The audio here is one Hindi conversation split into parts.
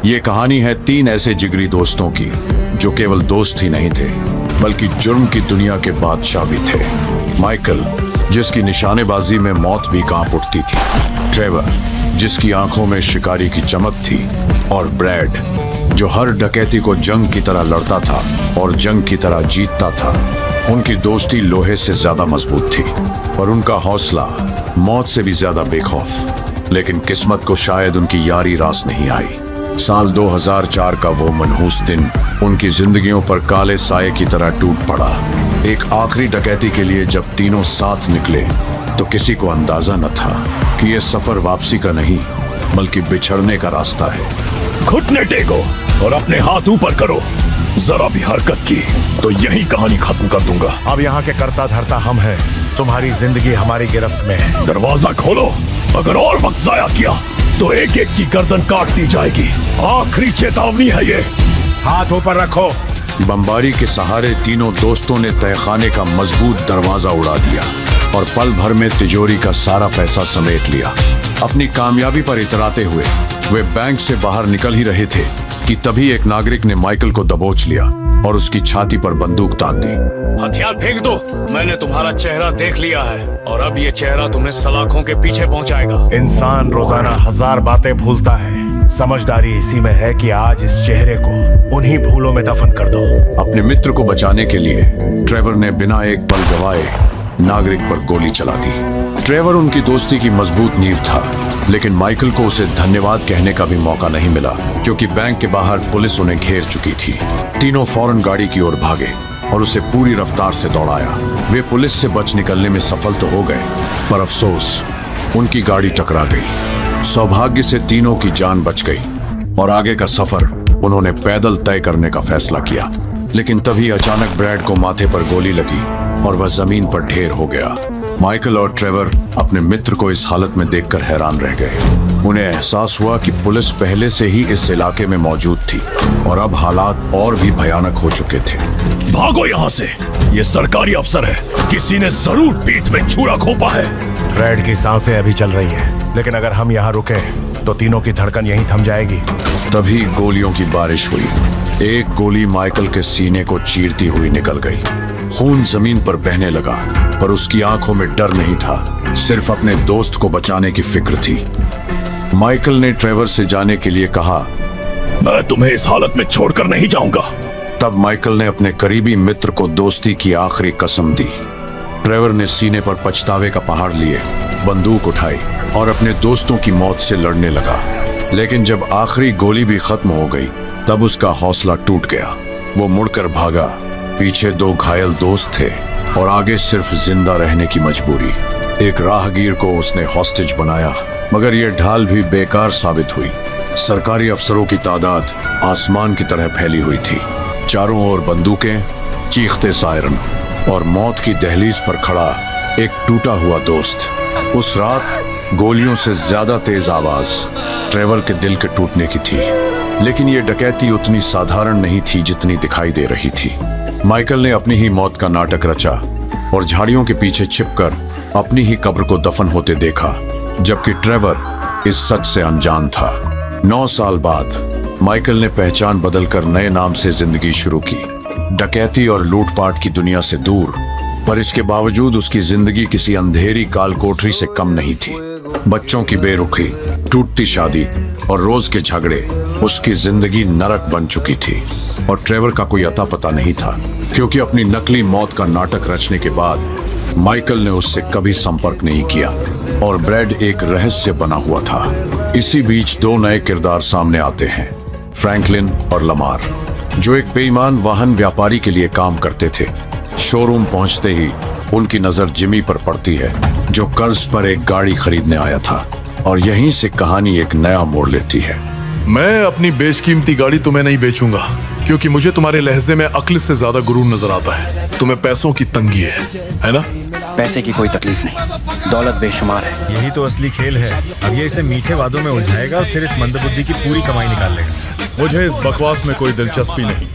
ये कहानी है तीन ऐसे जिगरी दोस्तों की जो केवल दोस्त ही नहीं थे बल्कि जुर्म की दुनिया के बादशाह भी थे। माइकल, जिसकी निशानेबाजी में मौत भी कांप उठती थी। ट्रेवर, जिसकी आंखों में शिकारी की चमक थी। और ब्रैड, जो हर डकैती को जंग की तरह लड़ता था और जंग की तरह जीतता था। उनकी दोस्ती लोहे से ज्यादा मजबूत थी और उनका हौसला मौत से भी ज्यादा बेखौफ। लेकिन किस्मत को शायद उनकी यारी रास नहीं आई। साल 2004 का वो मनहूस दिन उनकी जिंदगियों पर काले साये की तरह टूट पड़ा। एक आखिरी डकैती के लिए जब तीनों साथ निकले तो किसी को अंदाजा न था कि ये सफर वापसी का नहीं बल्कि बिछड़ने का रास्ता है। घुटने टेको और अपने हाथ ऊपर करो। जरा भी हरकत की तो यही कहानी खत्म कर दूंगा। अब यहाँ के कर्ता धर्ता हम हैं। तुम्हारी जिंदगी हमारी गिरफ्त में है। दरवाजा खोलो। अगर और वक्त जाया किया तो एक एक की गर्दन काट दी जाएगी। आखिरी चेतावनी है ये। हाथ ऊपर रखो। बमबारी के सहारे तीनों दोस्तों ने तहखाने का मजबूत दरवाजा उड़ा दिया और पल भर में तिजोरी का सारा पैसा समेट लिया। अपनी कामयाबी पर इतराते हुए वे बैंक से बाहर निकल ही रहे थे कि तभी एक नागरिक ने माइकल को दबोच लिया और उसकी छाती पर बंदूक तान दी। हथियार फेंक दो। मैंने तुम्हारा चेहरा देख लिया है और अब ये चेहरा तुम्हें सलाखों के पीछे पहुंचाएगा। इंसान रोजाना 1000 बातें भूलता है। समझदारी इसी में है कि आज इस चेहरे को उन्हीं भूलों में दफन कर दो। अपने मित्र को बचाने के लिए ट्रेवर ने बिना एक पल गवाए नागरिक पर गोली चला दी। ट्रेवर उनकी दोस्ती की मजबूत नींव था, लेकिन माइकल को उसे धन्यवाद कहने का भी मौका नहीं मिला क्योंकि बैंक के बाहर पुलिस उन्हें घेर चुकी थी। तीनों फौरन गाड़ी की ओर भागे और उसे पूरी रफ्तार से दौड़ाया। वे पुलिस से बच निकलने में सफल तो हो गए, पर अफसोस उनकी गाड़ी टकरा गई। सौभाग्य से तीनों की जान बच गई और आगे का सफर उन्होंने पैदल तय करने का फैसला किया। लेकिन तभी अचानक ब्रैड को माथे पर गोली लगी और वह जमीन पर ढेर हो गया। माइकल और ट्रेवर अपने मित्र को इस हालत में देखकर हैरान रह गए। उन्हें एहसास हुआ कि पुलिस पहले से ही इस इलाके में मौजूद थी और अब हालात और भी भयानक हो चुके थे। भागो यहाँ से। ये सरकारी अफसर है। किसी ने जरूर पीठ में छुरा खोपा है। ब्रैड की सांसें अभी चल रही है, लेकिन अगर हम यहाँ रुके तो तीनों की धड़कन यहीं थम जाएगी। तभी गोलियों की बारिश हुई। एक गोली माइकल के सीने को चीरती हुई निकल गई। खून जमीन पर बहने लगा, पर उसकी आंखों में डर नहीं था, सिर्फ अपने दोस्त को बचाने की फिक्र थी। माइकल ने ट्रेवर से जाने के लिए कहा, मैं तुम्हें इस हालत में छोड़कर नहीं जाऊंगा। तब माइकल ने अपने करीबी मित्र को दोस्ती की आखिरी कसम दी। ट्रेवर ने सीने पर पछतावे का पहाड़ लिए, बंदूक उठाई और अपने दोस्तों की मौत से लड़ने लगा। लेकिन जब आखिरी गोली भी खत्म हो गई तब उसका हौसला टूट गया। वो मुड़कर भागा। पीछे 2 घायल दोस्त थे और आगे सिर्फ जिंदा रहने की मजबूरी। एक राहगीर को उसने हॉस्टेज बनाया, मगर यह ढाल भी बेकार साबित हुई। सरकारी अफसरों की तादाद आसमान की तरह फैली हुई थी। चारों ओर बंदूकें, चीखते सायरन और मौत की दहलीज पर खड़ा एक टूटा हुआ दोस्त। उस रात गोलियों से ज्यादा तेज आवाज ट्रेवर के दिल के टूटने की थी। लेकिन यह डकैती उतनी साधारण नहीं थी जितनी दिखाई दे रही थी। माइकल ने अपनी ही मौत का नाटक रचा और झाड़ियों के पीछे छिपकर अपनी ही कब्र को दफन होते देखा, जबकि ट्रेवर इस सच से अनजान था। 9 साल बाद माइकल ने पहचान बदलकर नए नाम से जिंदगी शुरू की, डकैती और लूटपाट की दुनिया से दूर। पर इसके बावजूद उसकी जिंदगी किसी अंधेरी काल कोठरी से कम नहीं थी। बच्चों की बेरुखी, टूटती शादी और रोज के झगड़े उसकी जिंदगी नरक बन चुकी थी। और ट्रेवर का कोई अता पता नहीं था, क्योंकि अपनी नकली मौत का नाटक रचने के बाद माइकल ने उससे कभी संपर्क नहीं किया और ब्रैड एक रहस्य बना हुआ था। इसी बीच 2 नए किरदार सामने आते हैं, फ्रैंकलिन और लमार, जो एक बेईमान वाहन व्यापारी के लिए काम करते थे। शोरूम पहुंचते ही उनकी नजर जिमी पर पड़ती है, जो कर्ज पर एक गाड़ी खरीदने आया था, और यहीं से कहानी एक नया मोड़ लेती है। मैं अपनी बेशकीमती गाड़ी तुम्हें नहीं बेचूंगा, क्योंकि मुझे तुम्हारे लहजे में अक्ल से ज्यादा गुरूर नजर आता है। तुम्हें पैसों की तंगी है ना? पैसे की कोई तकलीफ नहीं, दौलत बेशुमार है। यही तो असली खेल है। अब ये इसे मीठे वादों में उलझाएगा और फिर इस मंदबुद्धि की पूरी कमाई निकाल लेगा। मुझे इस बकवास में कोई दिलचस्पी नहीं,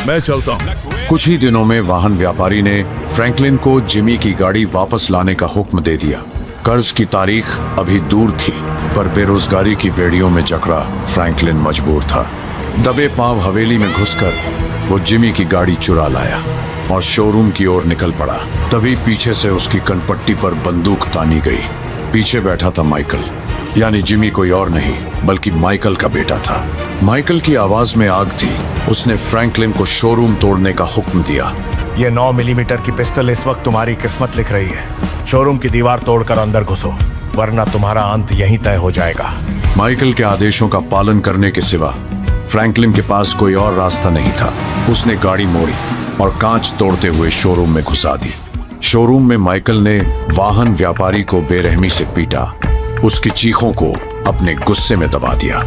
मैं चलता हूँ। कुछ ही दिनों में वाहन व्यापारी ने फ्रैंकलिन को जिमी की गाड़ी वापस लाने का हुक्म दे दिया। कर्ज की तारीख अभी दूर थी, पर बेरोजगारी की बेड़ियों में जकड़ा फ्रैंकलिन मजबूर था। दबे पांव हवेली में घुसकर वो जिमी की गाड़ी चुरा लाया और शोरूम की ओर निकल पड़ा। तभी पीछे से उसकी कनपट्टी पर बंदूक तानी गई। पीछे बैठा था माइकल, यानी जिमी कोई और नहीं बल्कि माइकल का बेटा था। माइकल की आवाज में आग थी। उसने फ्रैंकलिन को शोरूम तोड़ने का हुक्म दिया। ये 9 मिलीमीटर की पिस्टल इस वक्त तुम्हारी किस्मत लिख रही है। शोरूम की दीवार तोड़कर अंदर घुसो, वरना तुम्हारा अंत यहीं तय हो जाएगा। माइकल के आदेशों का पालन करने के सिवा फ्रैंकलिन के पास कोई और रास्ता नहीं था। उसने गाड़ी मोड़ी और कांच तोड़ते हुए शोरूम में घुसा दी। शोरूम में माइकल ने वाहन व्यापारी को बेरहमी से पीटा, उसकी चीखों को अपने गुस्से में दबा दिया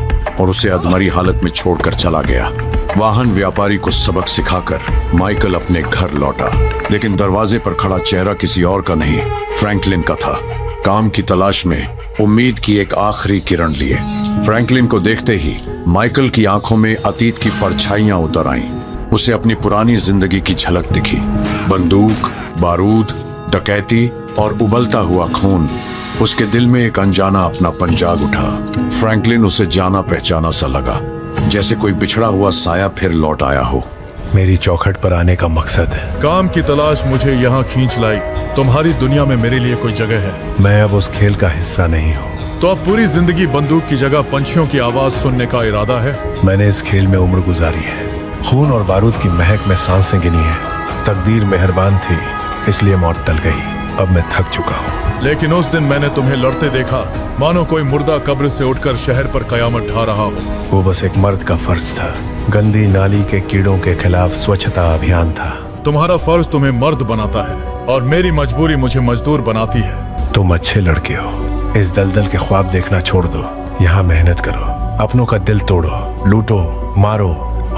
और उसे अधमरी हालत में छोड़कर चला गया। वाहन व्यापारी को सबक सिखाकर माइकल अपने घर लौटा, लेकिन दरवाजे पर खड़ा चेहरा किसी और का नहीं, फ्रैंकलिन का था। काम की तलाश में उम्मीद की एक आखिरी किरण लिए फ्रैंकलिन को देखते ही माइकल की आंखों में अतीत की परछाइयां उतर आईं। उसे अपनी पुरानी जिंदगी की झलक दिखी। बंदूक, बारूद, डकैती और उबलता हुआ खून। उसके दिल में एक अनजाना अपनापन जाग उठा। फ्रैंकलिन उसे जाना पहचाना सा लगा, जैसे कोई बिछड़ा हुआ साया फिर लौट आया हो। मेरी चौखट पर आने का मकसद है। काम की तलाश मुझे यहाँ खींच लाई। तुम्हारी दुनिया में मेरे लिए कोई जगह है। मैं अब उस खेल का हिस्सा नहीं हूँ। तो अब पूरी जिंदगी बंदूक की जगह पंछियों की आवाज सुनने का इरादा है। मैंने इस खेल में उम्र गुजारी है, खून और बारूद की महक में सांसें गिनी है। तकदीर मेहरबान थी, इसलिए मौत टल गई। अब मैं थक चुका हूँ। लेकिन उस दिन मैंने तुम्हें लड़ते देखा, मानो कोई मुर्दा कब्र से उठकर शहर पर कयामत ढा रहा हो। वो बस एक मर्द का फर्ज था। गंदी नाली के कीड़ों के खिलाफ स्वच्छता अभियान था। तुम्हारा फर्ज तुम्हें मर्द बनाता है और मेरी मजबूरी मुझे मजदूर बनाती है। तुम अच्छे लड़के हो। इस दलदल के ख्वाब देखना छोड़ दो। यहाँ मेहनत करो, अपनों का दिल तोड़ो, लूटो, मारो,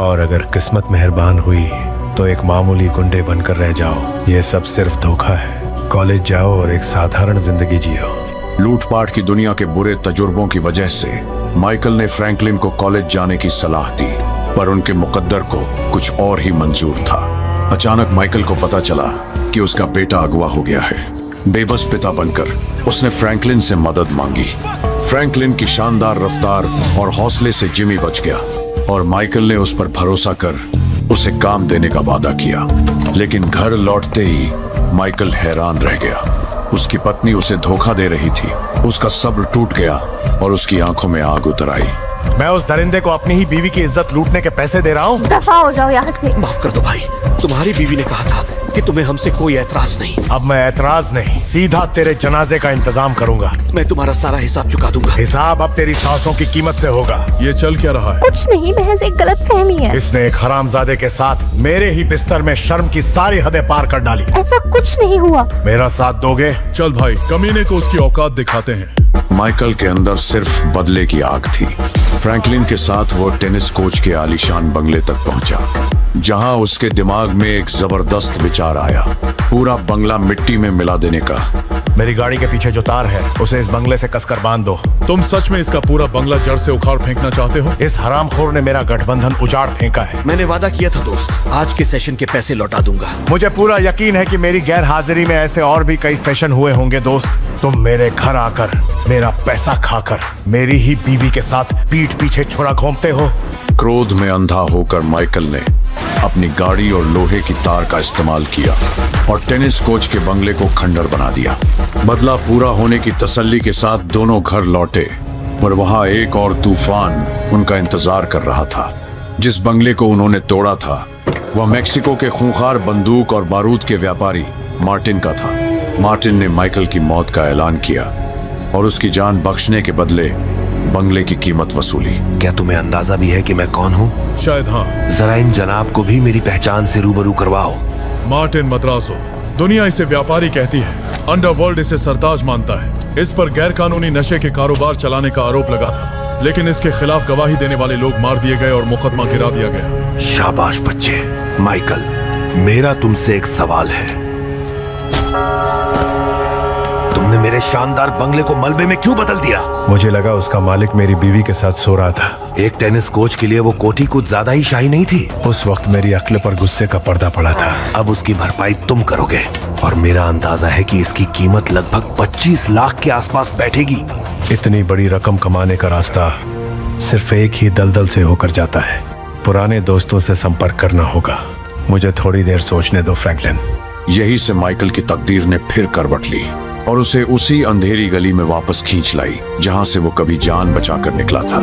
और अगर किस्मत मेहरबान हुई तो एक मामूली गुंडे बनकर रह जाओ। ये सब सिर्फ धोखा है। कॉलेज जाओ और एक साधारण जिंदगी जियो। लूटपाट की दुनिया के बुरे तजुर्बों की वजह से माइकल ने फ्रैंकलिन को कॉलेज जाने की सलाह दी, पर उनके मुकद्दर को कुछ और ही मंजूर था। अचानक माइकल को पता चला कि उसका बेटा अगवा हो गया है। बेबस पिता बनकर उसने फ्रैंकलिन से मदद मांगी। फ्रैंकलिन की शानदार रफ्तार और हौसले से जिमी बच गया और माइकल ने उस पर भरोसा कर उसे काम देने का वादा किया। लेकिन घर लौटते ही माइकल हैरान रह गया। उसकी पत्नी उसे धोखा दे रही थी। उसका सब्र टूट गया और उसकी आंखों में आग उतर आई। मैं उस दरिंदे को अपनी ही बीवी की इज्जत लूटने के पैसे दे रहा हूँ। दफा हो जाओ यहाँ से। माफ कर दो भाई, तुम्हारी बीवी ने कहा था कि तुम्हें हमसे कोई ऐतराज नहीं। अब मैं ऐतराज नहीं, सीधा तेरे जनाजे का इंतजाम करूंगा। मैं तुम्हारा सारा हिसाब चुका दूंगा। हिसाब अब तेरी सांसों की कीमत से होगा। ये चल क्या रहा है? कुछ नहीं, महज एक गलतफहमी है। इसने एक हरामजादे के साथ मेरे ही बिस्तर में शर्म की सारी हदें पार कर डाली। ऐसा कुछ नहीं हुआ। मेरा साथ दोगे? चल भाई, कमीने को उसकी औकात दिखाते हैं। माइकल के अंदर सिर्फ बदले की आग थी। फ्रैंकलिन के साथ वो टेनिस कोच के आलीशान बंगले तक पहुंचा, जहां उसके दिमाग में एक जबरदस्त विचार आया, पूरा बंगला मिट्टी में मिला देने का। मेरी गाड़ी के पीछे जो तार है उसे इस बंगले से कसकर बांध दो। तुम सच में इसका पूरा बंगला जड़ से उखाड़ फेंकना चाहते हो? इस हरामखोर ने मेरा गठबंधन उजाड़ फेंका है। मैंने वादा किया था दोस्त, आज के सेशन के पैसे लौटा दूंगा। मुझे पूरा यकीन है कि मेरी गैर हाजिरी में ऐसे और भी कई सेशन हुए होंगे दोस्त। तुम मेरे घर आकर मेरा पैसा खाकर मेरी ही बीवी के साथ पीठ पीछे छुरा घोंपते हो। क्रोध में अंधा होकर माइकल ने अपनी गाड़ी और लोहे की तार का इस्तेमाल किया और टेनिस कोच के बंगले को खंडर बना दिया। बदला पूरा होने की तसल्ली के साथ दोनों घर लौटे, पर वहां एक और तूफान उनका इंतजार कर रहा था। जिस बंगले को उन्होंने तोड़ा था वह मेक्सिको के खूंखार बंदूक और बारूद के व्यापारी मार्टिन का था। मार्टिन ने माइकल की मौत का ऐलान किया और उसकी जान बख्शने के बदले बंगले की कीमत वसूली। क्या तुम्हें अंदाजा भी है कि मैं कौन हूँ? शायद हाँ। जरा इन जनाब को भी मेरी पहचान से रूबरू करवाओ। मार्टिन मद्रासो। दुनिया इसे व्यापारी कहती है, अंडरवर्ल्ड इसे सरताज मानता है। इस पर गैर कानूनी नशे के कारोबार चलाने का आरोप लगा था, लेकिन इसके खिलाफ गवाही देने वाले लोग मार दिए गए और मुकदमा गिरा दिया गया। शाबाश बच्चे। माइकल, मेरा तुमसे एक सवाल है। तुमने तुमने मेरे शानदार बंगले को मलबे में क्यों बदल दिया? मुझे लगा उसका मालिक मेरी बीवी के साथ सो रहा था। एक टेनिस कोच के लिए वो कोठी कुछ ज्यादा ही शाही नहीं थी। उस वक्त मेरी अक्ल पर गुस्से का पर्दा पड़ा था। अब उसकी भरपाई तुम करोगे और मेरा अंदाजा है कि इसकी कीमत लगभग 25 लाख के आसपास बैठेगी। इतनी बड़ी रकम कमाने का रास्ता सिर्फ एक ही दलदल से होकर जाता है। पुराने दोस्तों से संपर्क करना होगा। मुझे थोड़ी देर सोचने दो फ्रैंकलिन। यही से माइकल की तकदीर ने फिर करवट ली और उसे उसी अंधेरी गली में वापस खींच लाई जहां से वो कभी जान बचाकर निकला था।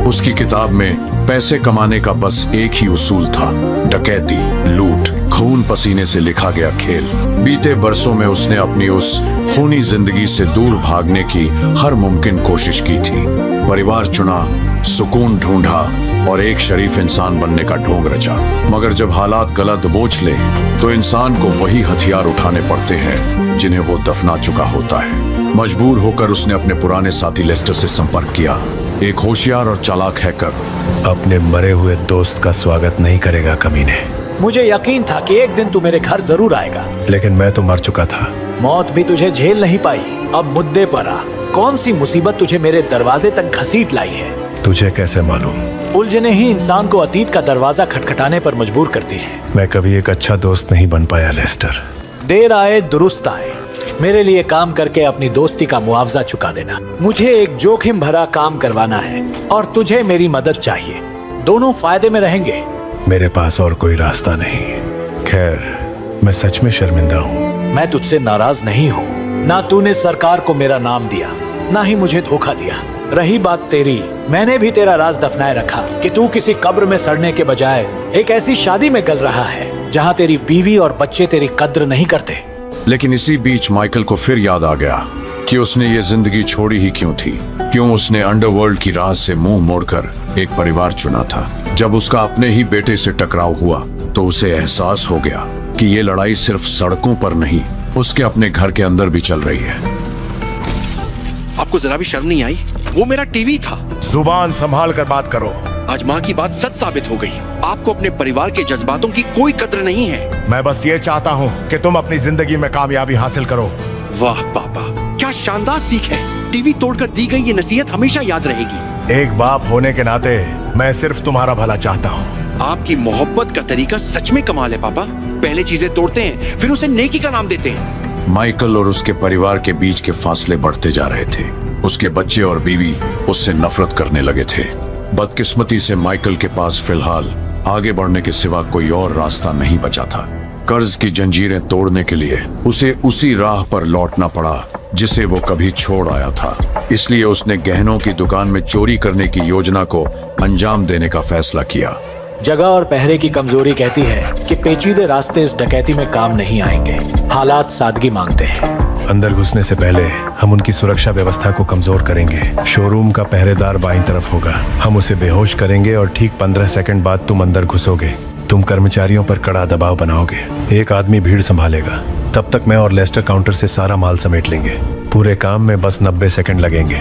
उसकी किताब में पैसे कमाने का बस एक ही उसूल था, डकैती, लूट, खून पसीने से लिखा गया खेल। बीते बरसों में उसने अपनी उस खूनी जिंदगी से दूर भागने की हर मुमकिन कोशिश की थी। परिवार चुना, सुकून ढूंढा और एक शरीफ इंसान बनने का ढोंग रचा। मगर जब हालात गला दबोच ले तो इंसान को वही हथियार उठाने पड़ते हैं जिन्हें वो दफना चुका होता है। मजबूर होकर उसने अपने पुराने साथी लेस्टर से संपर्क किया। एक होशियार और चालाक हैकर अपने मरे हुए दोस्त का स्वागत नहीं करेगा कमीने। मुझे यकीन था कि एक दिन तू मेरे घर जरूर आएगा, लेकिन मैं तो मर चुका था। मौत भी तुझे झेल नहीं पाई। अब मुद्दे पर आ, कौन सी मुसीबत तुझे मेरे दरवाजे तक घसीट लाई है? तुझे कैसे मालूम? उलझने ही इंसान को अतीत का दरवाजा खटखटाने पर मजबूर करती हैं। मैं कभी एक अच्छा दोस्त नहीं बन पाया लेस्टर। देर आए दुरुस्त आए। मेरे लिए काम करके अपनी दोस्ती का मुआवजा चुका देना। मुझे एक जोखिम भरा काम करवाना है और तुझे मेरी मदद चाहिए। दोनों फायदे में रहेंगे। मेरे पास और कोई रास्ता नहीं। खैर, मैं सच में शर्मिंदा हूँ। मैं तुझसे नाराज नहीं हूँ। ना तूने सरकार को मेरा नाम दिया, ना ही मुझे धोखा दिया। रही बात तेरी, मैंने भी तेरा राज दफनाए रखा कि तू किसी कब्र में सड़ने के बजाय एक ऐसी शादी में गल रहा है जहां तेरी बीवी और बच्चे तेरी कद्र नहीं करते। लेकिन इसी बीच माइकल को फिर याद आ गया कि उसने ये जिंदगी छोड़ी ही क्यों थी। क्यों उसने अंडरवर्ल्ड की राह से मुंह मोड़कर एक परिवार चुना था। जब उसका अपने ही बेटे से टकराव हुआ तो उसे एहसास हो गया कि ये लड़ाई सिर्फ सड़कों पर नहीं, उसके अपने घर के अंदर भी चल रही है। आपको जरा भी शर्म नहीं आई? वो मेरा टीवी था। जुबान संभाल कर बात करो। आज माँ की बात सच साबित हो गई। आपको अपने परिवार के जज्बातों की कोई कद्र नहीं है। मैं बस ये चाहता हूँ कि तुम अपनी जिंदगी में कामयाबी हासिल करो। वाह पापा, क्या शानदार सीख है। टीवी तोड़कर दी गई ये नसीहत हमेशा याद रहेगी। एक बाप होने के नाते मैं सिर्फ तुम्हारा भला चाहता हूँ। आपकी मोहब्बत का तरीका सच में कमाल है पापा। पहले चीजें तोड़ते हैं, फिर उसे नेकी का नाम देते हैं। माइकल और उसके परिवार के बीच के फासले बढ़ते जा रहे थे। उसके बच्चे और बीवी उससे नफरत करने लगे थे। बदकिस्मती से माइकल के पास फिलहाल आगे बढ़ने के सिवा कोई और रास्ता नहीं बचा था। कर्ज की जंजीरें तोड़ने के लिए उसे उसी राह पर लौटना पड़ा जिसे वो कभी छोड़ आया था। इसलिए उसने गहनों की दुकान में चोरी करने की योजना को अंजाम देने का फैसला किया। जगह और पहरे की कमजोरी कहती है कि पेचीदे रास्ते इस डकैती में काम नहीं आएंगे। हालात सादगी मांगते हैं। अंदर घुसने से पहले हम उनकी सुरक्षा व्यवस्था को कमजोर करेंगे। शोरूम का पहरेदार बाईं तरफ होगा। हम उसे बेहोश करेंगे और ठीक 15 सेकंड बाद तुम अंदर घुसोगे। तुम कर्मचारियों पर कड़ा दबाव बनाओगे। एक आदमी भीड़ संभालेगा। तब तक मैं और लेस्टर काउंटर से सारा माल समेट लेंगे। पूरे काम में बस 90 सेकंड लगेंगे।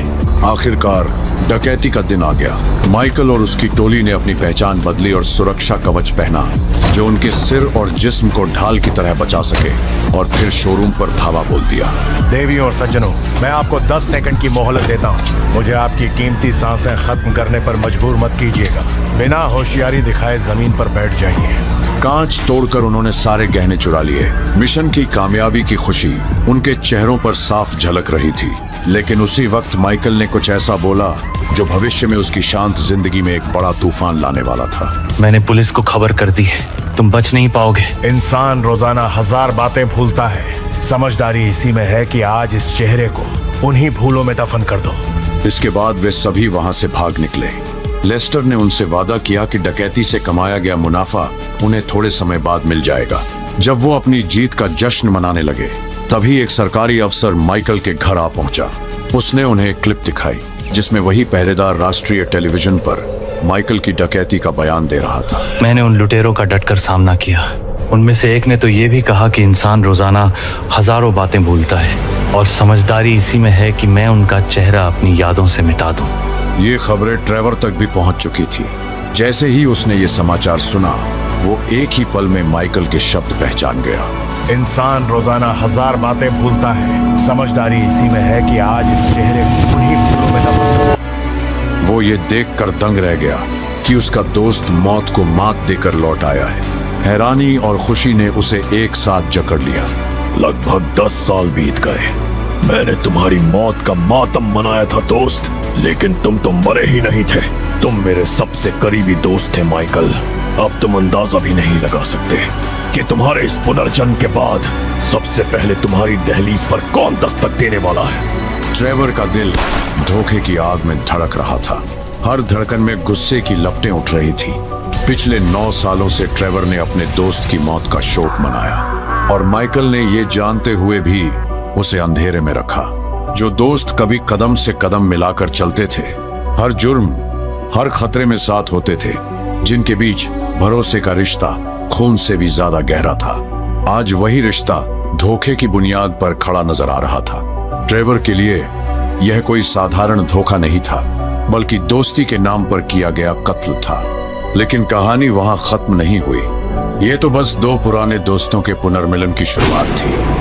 आखिरकार डकैती का दिन आ गया। माइकल और उसकी टोली ने अपनी पहचान बदली और सुरक्षा कवच पहना जो उनके सिर और जिस्म को ढाल की तरह बचा सके, और फिर शोरूम पर धावा बोल दिया। देवियों और सज्जनों, मैं आपको 10 सेकंड की मोहलत देता हूँ। मुझे आपकी कीमती सांसें खत्म करने पर मजबूर मत कीजिएगा। बिना होशियारी दिखाए जमीन पर बैठ जाइए। कांच तोड़कर उन्होंने सारे गहने चुरा लिए। मिशन की कामयाबी की खुशी उनके चेहरों पर साफ झलक रही थी। लेकिन उसी वक्त माइकल ने कुछ ऐसा बोला जो भविष्य में उसकी शांत जिंदगी में एक बड़ा तूफान लाने वाला था। मैंने पुलिस को खबर कर दी है। तुम बच नहीं पाओगे। इंसान रोजाना 1000 बातें भूलता है। समझदारी इसी में है कि आज इस चेहरे को उन्हीं भूलों में दफन कर दो। इसके बाद वे सभी वहां से भाग निकले। लेस्टर ने उनसे वादा किया कि डकैती से कमाया गया मुनाफा उन्हें थोड़े समय बाद मिल जाएगा। जब वो अपनी जीत का जश्न मनाने लगे तभी एक सरकारी अफसर माइकल के घर आ पहुंचा। उसने उन्हें एक क्लिप दिखाई जिसमें वही पहरेदार राष्ट्रीय टेलीविजन पर माइकल की डकैती का बयान दे रहा था। मैंने उन लुटेरों का डटकर सामना किया। उनमें से एक ने तो ये भी कहा कि इंसान रोजाना हजारों बातें भूलता है और समझदारी इसी में है कि मैं उनका चेहरा अपनी यादों से मिटा दूं। ये खबरें ट्रेवर तक भी पहुंच चुकी थी। जैसे ही उसने ये समाचार सुना वो एक ही पल में माइकल के शब्द पहचान गया। इंसान रोजाना 1000 बातें भूलता है। समझदारी इसी में है कि आज इस चेहरे को उन्हीं फूलों में दबा। वो ये देखकर दंग रह गया कि उसका दोस्त मौत को मात देकर लौट आया है। हैरानी और खुशी ने उसे एक साथ जकड़ लिया। लगभग 10 साल बीत गए। मैंने तुम्हारी मौत का मातम मनाया था दोस्त, लेकिन तुम तो मरे ही नहीं थे। तुम मेरे सबसे करीबी दोस्त थे माइकल। अब तुम अंदाजा भी नहीं लगा सकते कि तुम्हारे इस पुनर्जन्म के बाद सबसे पहले तुम्हारी दहलीज पर कौन दस्तक देने वाला है। ट्रेवर का दिल धोखे की आग में धड़क रहा था। हर धड़कन में गुस्से की लपटें उठ रही थी। पिछले 9 सालों से ट्रेवर ने अपने दोस्त की मौत का शोक मनाया, और माइकल ने ये जानते हुए भी उसे अंधेरे में रखा। जो दोस्त कभी कदम से कदम मिलाकर चलते थे, हर जुर्म हर खतरे में साथ होते थे, जिनके बीच भरोसे का रिश्ता खून से भी ज्यादा गहरा था, आज वही रिश्ता धोखे की बुनियाद पर खड़ा नजर आ रहा था। ट्रेवर के लिए यह कोई साधारण धोखा नहीं था, बल्कि दोस्ती के नाम पर किया गया कत्ल था। लेकिन कहानी वहां खत्म नहीं हुई। ये तो बस 2 पुराने दोस्तों के पुनर्मिलन की शुरुआत थी।